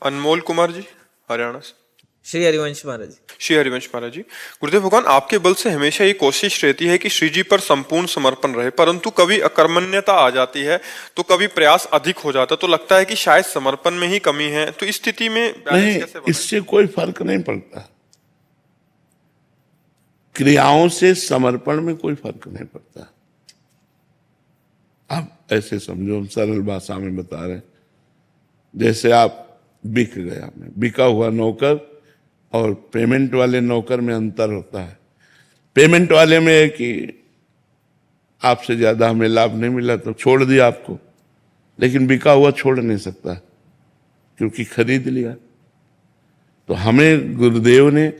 अनमोल कुमार जी, हरियाणा से। श्री हरिवंश महाराज। श्री हरिवंश महाराज जी, गुरुदेव भगवान, आपके बल से हमेशा ये कोशिश रहती है कि श्री जी पर संपूर्ण समर्पण रहे, परंतु कभी अकर्मण्यता आ जाती है तो कभी प्रयास अधिक हो जाता है, तो लगता है कि शायद समर्पण में ही कमी है। तो इस स्थिति में बैलेंस नहीं, कैसे बनाएं? इससे कोई फर्क नहीं पड़ता। क्रियाओं से समर्पण में कोई फर्क नहीं पड़ता। आप ऐसे समझो, हम सरल भाषा में बता रहे हैं। जैसे आप बिक गया, में बिका हुआ नौकर और पेमेंट वाले नौकर में अंतर होता है। पेमेंट वाले में है कि आपसे ज्यादा हमें लाभ नहीं मिला तो छोड़ दिया आपको, लेकिन बिका हुआ छोड़ नहीं सकता क्योंकि खरीद लिया। तो हमें गुरुदेव ने,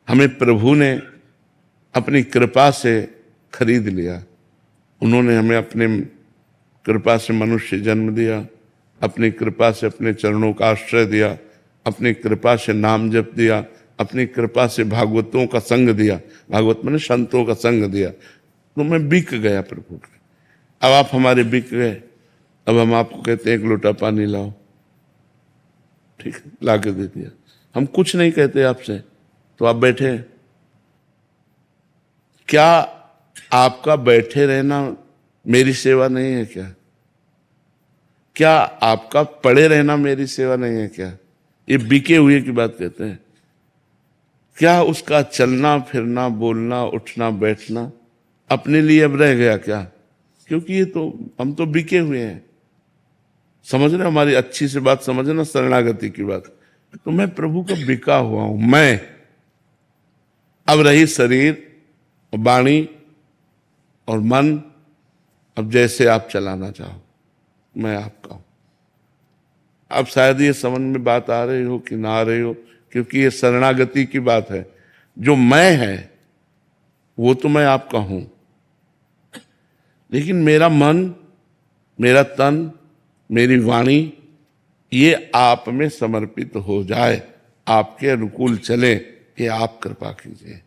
हमें प्रभु ने अपनी कृपा से खरीद लिया। उन्होंने हमें अपने कृपा से मनुष्य जन्म दिया, अपनी कृपा से अपने चरणों का आश्रय दिया, अपनी कृपा से नाम जप दिया, अपनी कृपा से भागवतों का संग दिया, भागवत मैंने संतों का संग दिया। तो मैं बिक गया प्रभु के। अब आप हमारे बिक गए, अब हम आपको कहते हैं एक लोटा पानी लाओ, ठीक है, ला के दे दिया। हम कुछ नहीं कहते आपसे, तो आप बैठे हैं। क्या आपका बैठे रहना मेरी सेवा नहीं है क्या? क्या आपका पड़े रहना मेरी सेवा नहीं है क्या? ये बिके हुए की बात कहते हैं। क्या उसका चलना फिरना, बोलना, उठना, बैठना अपने लिए अब रह गया क्या? क्योंकि ये तो हम तो बिके हुए हैं। समझ रहे, हमारी अच्छी से बात समझे ना, शरणागति की बात। तो मैं प्रभु का बिका हुआ हूं। मैं अब रही शरीर, वाणी और मन, अब जैसे आप चलाना चाहो, मैं आपका हूं। अब शायद ये समझ में बात आ रही हो कि ना आ रही हो, क्योंकि ये शरणागति की बात है। जो मैं है वो तो मैं आपका हूं, लेकिन मेरा मन, मेरा तन, मेरी वाणी ये आप में समर्पित हो जाए, आपके अनुकूल चले, ये आप कृपा कीजिए।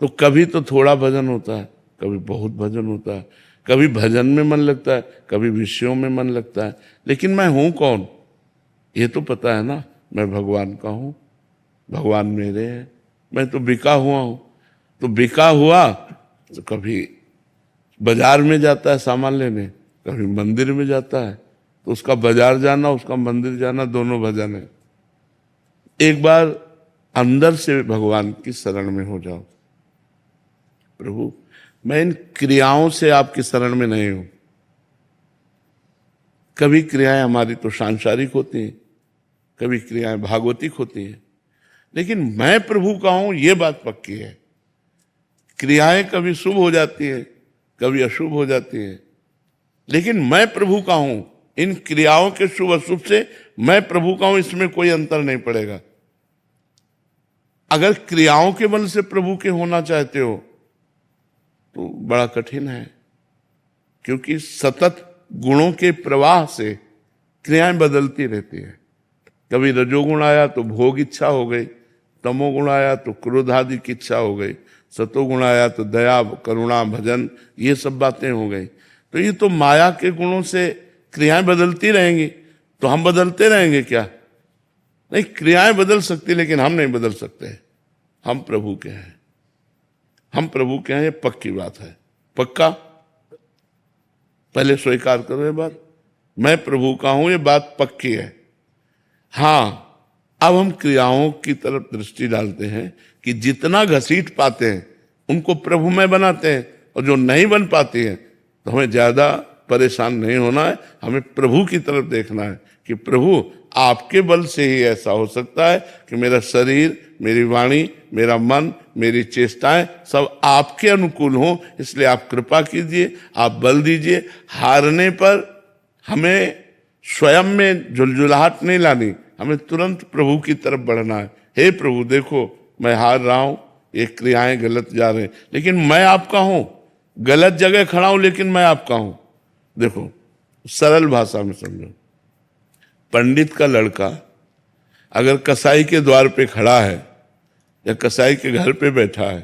तो कभी तो थोड़ा भजन होता है, कभी बहुत भजन होता है, कभी भजन में मन लगता है, कभी विषयों में मन लगता है। लेकिन मैं हूं कौन, ये तो पता है ना। मैं भगवान का हूं, भगवान मेरे हैं, मैं तो बिका हुआ हूं। तो बिका हुआ तो कभी बाजार में जाता है सामान लेने, कभी मंदिर में जाता है। तो उसका बाजार जाना, उसका मंदिर जाना, दोनों भजन है। एक बार अंदर से भगवान की शरण में हो जाओ। प्रभु, मैं इन क्रियाओं से आपकी शरण में नहीं हूं। कभी क्रियाएं हमारी तो सांसारिक होती हैं, कभी क्रियाएं भागवतिक होती हैं, लेकिन मैं प्रभु का हूं ये बात पक्की है। क्रियाएं कभी शुभ हो जाती है, कभी अशुभ हो जाती है, लेकिन मैं प्रभु का हूं। इन क्रियाओं के शुभ अशुभ से मैं प्रभु का हूं, इसमें कोई अंतर नहीं पड़ेगा। अगर क्रियाओं के बल से प्रभु के होना चाहते हो तो बड़ा कठिन है, क्योंकि सतत गुणों के प्रवाह से क्रियाएं बदलती रहती है। कभी रजोगुण आया तो भोग इच्छा हो गई, तमोगुण आया तो क्रोध आदि की इच्छा हो गई, सतोगुण आया तो दया, करुणा, भजन, ये सब बातें हो गई। तो ये तो माया के गुणों से क्रियाएं बदलती रहेंगी, तो हम बदलते रहेंगे क्या? नहीं, क्रियाएं बदल सकती, लेकिन हम नहीं बदल सकते। हम प्रभु के हैं, हम प्रभु के हैं, ये पक्की बात है। पक्का? पहले स्वीकार करो ये बात, मैं प्रभु का हूं, ये बात पक्की है। हाँ, अब हम क्रियाओं की तरफ दृष्टि डालते हैं कि जितना घसीट पाते हैं उनको प्रभुमय बनाते हैं, और जो नहीं बन पाती है तो हमें ज्यादा परेशान नहीं होना है। हमें प्रभु की तरफ देखना है कि प्रभु आपके बल से ही ऐसा हो सकता है कि मेरा शरीर, मेरी वाणी, मेरा मन, मेरी चेष्टाएं सब आपके अनुकूल हों। इसलिए आप कृपा कीजिए, आप बल दीजिए। हारने पर हमें स्वयं में झुलझुलाहट नहीं लानी, हमें तुरंत प्रभु की तरफ बढ़ना है। हे प्रभु, देखो मैं हार रहा हूं, ये क्रियाएं गलत जा रहे हैं, लेकिन मैं आपका हूं। गलत जगह खड़ा हूं, लेकिन मैं आपका हूं। देखो, सरल भाषा में समझो। पंडित का लड़का अगर कसाई के द्वार पे खड़ा है या कसाई के घर पे बैठा है,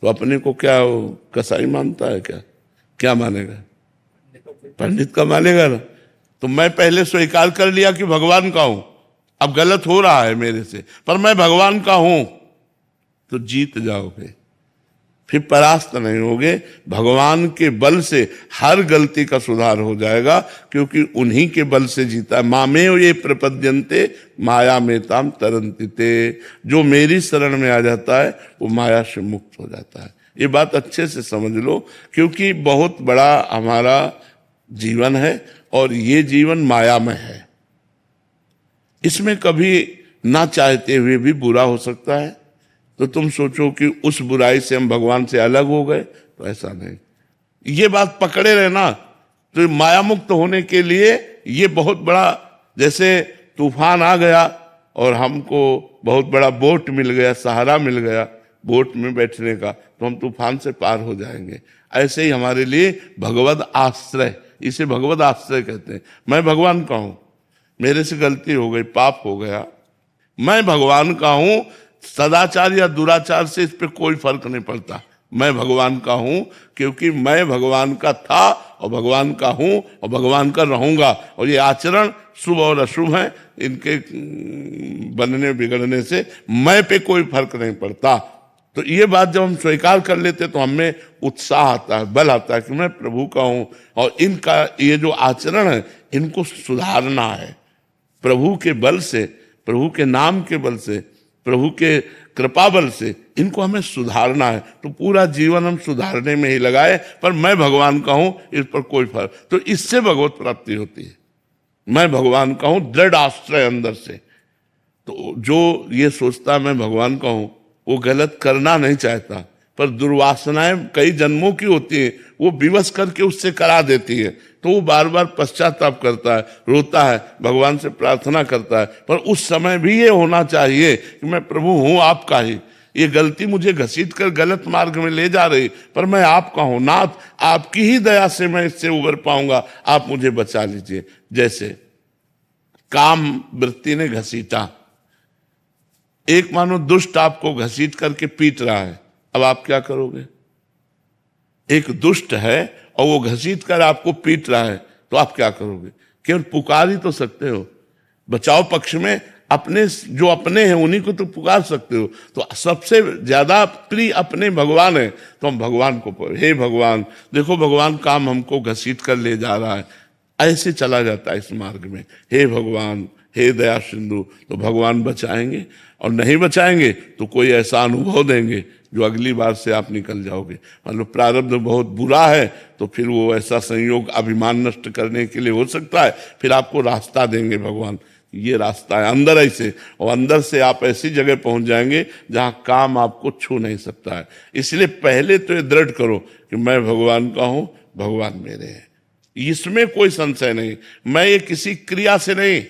तो अपने को क्या वो कसाई मानता है क्या? क्या मानेगा? पंडित का मानेगा ना। तो मैं पहले स्वीकार कर लिया कि भगवान का हूं, अब गलत हो रहा है मेरे से, पर मैं भगवान का हूं, तो जीत जाओगे, फिर परास्त नहीं होगे। भगवान के बल से हर गलती का सुधार हो जाएगा, क्योंकि उन्हीं के बल से जीता है। मामेव ये प्रपद्यन्ते माया में ताम तरन्ति ते, जो मेरी शरण में आ जाता है वो माया से मुक्त हो जाता है। ये बात अच्छे से समझ लो, क्योंकि बहुत बड़ा हमारा जीवन है और ये जीवन मायामय है। इसमें कभी ना चाहते हुए भी बुरा हो सकता है, तो तुम सोचो कि उस बुराई से हम भगवान से अलग हो गए, तो ऐसा नहीं। ये बात पकड़े रहना, तो माया मुक्त होने के लिए ये बहुत बड़ा, जैसे तूफान आ गया और हमको बहुत बड़ा बोट मिल गया, सहारा मिल गया बोट में बैठने का, तो हम तूफान से पार हो जाएंगे। ऐसे ही हमारे लिए भगवद आश्रय, इसे भगवद आश्रय कहते हैं। मैं भगवान का हूं, मेरे से गलती हो गई, पाप हो गया, मैं भगवान का हूं। सदाचार या दुराचार से इस पे कोई फर्क नहीं पड़ता, मैं भगवान का हूं, क्योंकि मैं भगवान का था और भगवान का हूं और भगवान का रहूंगा। और ये आचरण शुभ और अशुभ है, इनके बनने बिगड़ने से मैं पे कोई फर्क नहीं पड़ता। तो ये बात जब हम स्वीकार कर लेते तो हमें उत्साह आता है, बल आता है कि मैं प्रभु का हूं और इनका ये जो आचरण है इनको सुधारना है। प्रभु के बल से, प्रभु के नाम के बल से, प्रभु के कृपा बल से इनको हमें सुधारना है। तो पूरा जीवन हम सुधारने में ही लगाए, पर मैं भगवान का हूं इस पर कोई फर्क, तो इससे भगवत प्राप्ति होती है। मैं भगवान का हूं, दृढ़ आश्रय अंदर से। तो जो ये सोचता मैं भगवान का हूं वो गलत करना नहीं चाहता, पर दुर्वासनाएं कई जन्मों की होती हैं, वो विवश करके उससे करा देती है, तो वो बार बार पश्चाताप करता है, रोता है, भगवान से प्रार्थना करता है। पर उस समय भी ये होना चाहिए कि मैं प्रभु हूं आपका ही, ये गलती मुझे घसीट कर गलत मार्ग में ले जा रही, पर मैं आपका हूं नाथ, आपकी ही दया से मैं इससे उबर पाऊंगा, आप मुझे बचा लीजिए। जैसे काम वृत्ति ने घसीटा, एक मानो दुष्ट आपको घसीट करके पीट रहा है, अब आप क्या करोगे? एक दुष्ट है और वो घसीट कर आपको पीट रहा है, तो आप क्या करोगे? केवल पुकार ही तो सकते हो। बचाव पक्ष में अपने जो अपने हैं उन्हीं को तो पुकार सकते हो। तो सबसे ज्यादा प्रिय अपने भगवान है, तो हम भगवान को, हे भगवान देखो भगवान काम हमको घसीट कर ले जा रहा है, ऐसे चला जाता है इस मार्ग में, हे भगवान हे दया सिंधु, तो भगवान बचाएंगे। और नहीं बचाएंगे तो कोई ऐसा अनुभव देंगे जो अगली बार से आप निकल जाओगे। मतलब प्रारब्ध बहुत बुरा है तो फिर वो ऐसा संयोग अभिमान नष्ट करने के लिए हो सकता है, फिर आपको रास्ता देंगे भगवान, ये रास्ता है अंदर ऐसे, और अंदर से आप ऐसी जगह पहुंच जाएंगे जहां काम आपको छू नहीं सकता है। इसलिए पहले तो ये दृढ़ करो कि मैं भगवान का हूं, भगवान मेरे हैं, इसमें कोई संशय नहीं। मैं ये किसी क्रिया से नहीं,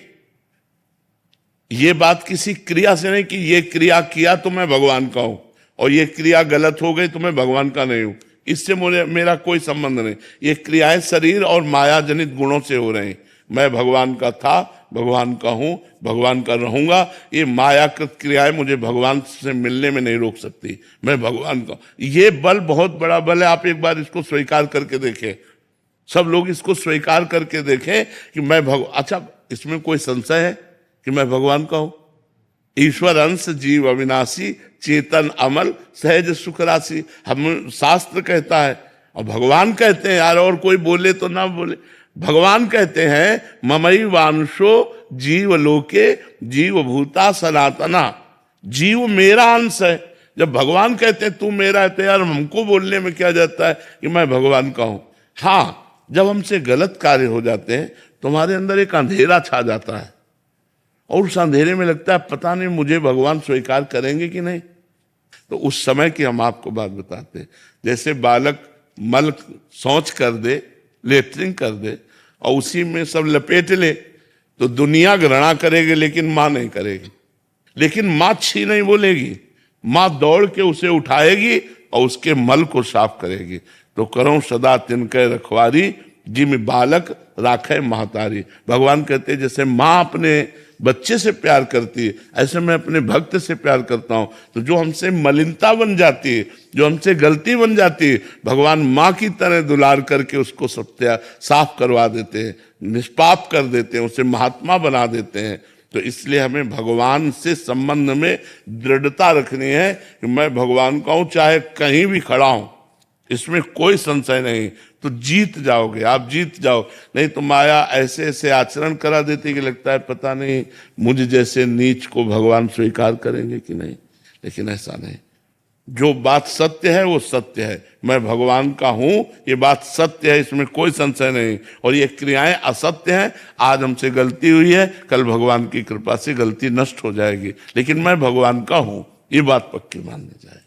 ये बात किसी क्रिया से नहीं कि ये क्रिया किया तो मैं भगवान का हूं और ये क्रिया गलत हो गई तो मैं भगवान का नहीं हूं, इससे मेरा कोई संबंध नहीं। ये क्रियाएं शरीर और माया जनित गुणों से हो रही। मैं भगवान का था, भगवान का हूं, भगवान का रहूंगा। ये मायाकृत क्रियाएं मुझे भगवान से मिलने में नहीं रोक सकती। मैं भगवान का, ये बल बहुत बड़ा बल है। आप एक बार इसको स्वीकार करके देखें, सब लोग इसको स्वीकार करके देखें कि मैं अच्छा, इसमें कोई संशय है कि मैं भगवान का हूं? ईश्वर अंश जीव अविनाशी चेतन अमल सहज सुख राशि, हम शास्त्र कहता है और भगवान कहते हैं। यार और कोई बोले तो ना बोले, भगवान कहते हैं ममई वांशो जीव लोके जीव भूता सनातना, जीव मेरा अंश है। जब भगवान कहते हैं तू मेरा है, तो यार हमको बोलने में क्या जाता है कि मैं भगवान का हूं। हाँ, जब हमसे गलत कार्य हो जाते हैं तो हमारे अंदर एक अंधेरा छा जाता है और उस अंधेरे में लगता है पता नहीं मुझे भगवान स्वीकार करेंगे कि नहीं। तो उस समय की हम आपको बात बताते हैं, जैसे बालक मल शौच कर दे, लेटरिन कर दे और उसी में सब लपेट ले, तो दुनिया घृणा करेगी लेकिन माँ नहीं करेगी। लेकिन माँ छी नहीं बोलेगी, माँ दौड़ के उसे उठाएगी और उसके मल को साफ करेगी। तो करो सदा तिनके रखवारी जिम बालक राखे महतारी। भगवान कहते जैसे माँ अपने बच्चे से प्यार करती है, ऐसे मैं अपने भक्त से प्यार करता हूं। तो जो हमसे मलिनता बन जाती है, जो हमसे गलती बन जाती है, भगवान माँ की तरह दुलार करके उसको साफ करवा देते हैं, निष्पाप कर देते हैं, उसे महात्मा बना देते हैं। तो इसलिए हमें भगवान से संबंध में दृढ़ता रखनी है कि मैं भगवान का हूं, चाहे कहीं भी खड़ा हूं, इसमें कोई संशय नहीं। तो जीत जाओगे, आप जीत जाओ। नहीं तो माया ऐसे ऐसे आचरण करा देती कि लगता है पता नहीं मुझ जैसे नीच को भगवान स्वीकार करेंगे कि नहीं। लेकिन ऐसा नहीं, जो बात सत्य है वो सत्य है। मैं भगवान का हूं, ये बात सत्य है, इसमें कोई संशय नहीं। और ये क्रियाएं असत्य हैं। आज हमसे गलती हुई है, कल भगवान की कृपा से गलती नष्ट हो जाएगी, लेकिन मैं भगवान का हूं, ये बात पक्की माननी चाहिए।